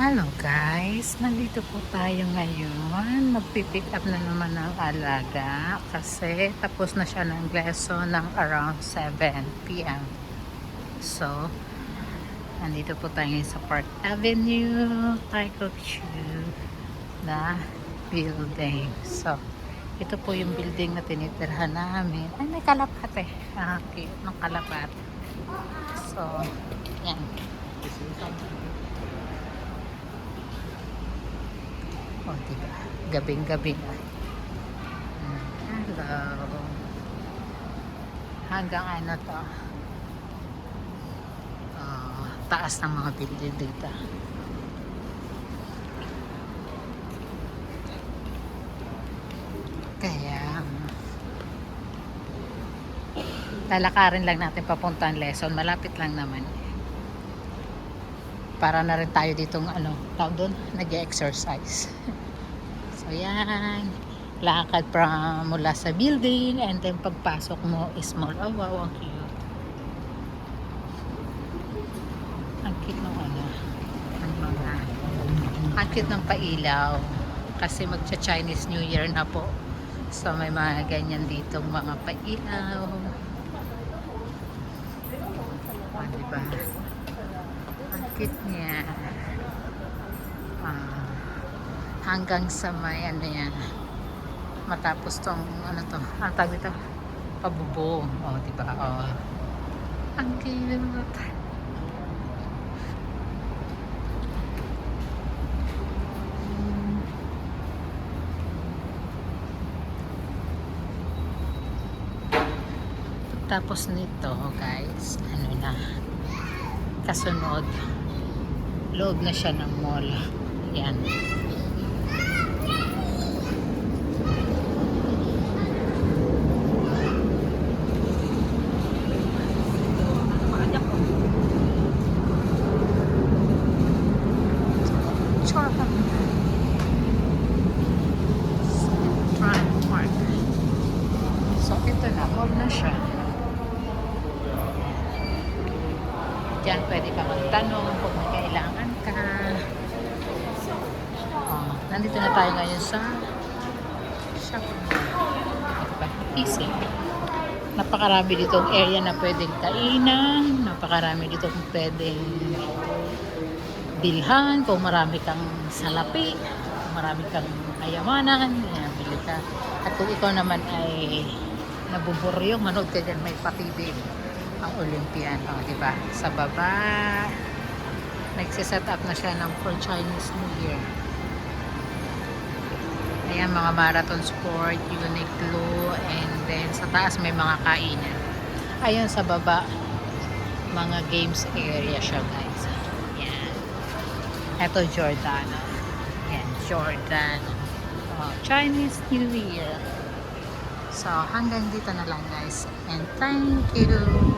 Hello guys, nandito po tayo ngayon. Magpipick up na naman ng alaga kasi tapos na siya ng lesson ng around 7 p.m. So, nandito po tayo sa Park Avenue, Taiko na building. So, ito po yung building na tinitirhan namin. Ay, may kalapat eh. Cute ng kalapat. So, yan. O, diba? Gabing-gabi na. Hello. Hanggang ano to? Taas ng mga building dito. Kaya, lalakarin lang natin papuntang lesson. Malapit lang naman. Para na rin tayo ditong tawag doon, nag-exercise. So yan, lakad from mula sa building and then pagpasok mo is mall. Oh wow, ang cute. Ang cute ng ang cute ng pailaw kasi magcha-Chinese New Year na po. So may mga ganyan ditong mga pailaw. Diba? Ang cute niya. Hanggang sa may yan. Matapos tong ang tawag dito? Pabubong. O, diba? O. Ang cute. Tapos nito, guys, kasunod, loob na siya ng mall. Yan. So, ito na, mall na siya. Diyan pwede ka magtanong kung may kailangan ka. Nandito na tayo ngayon sa shopping mall. Easy. Napakarami ditong area na pwedeng kainan. Napakarami ditong pwedeng bilhan. Kung marami kang salapi, kung marami kang ayamanan, bili ka. At kung ikaw naman ay nabuburyo, manood ka dyan, may patibig ang Olympian, diba? Sa baba, nagsiset up na siya ng for Chinese New Year. Ayan, mga marathon sport, Uniqlo, and then sa taas may mga kainan. Ayan, sa baba, mga games area siya, guys. Ayan. Ito, Jordan. Ayan, Jordan. Chinese New Year. So, hanggang dito na lang, guys. And thank you.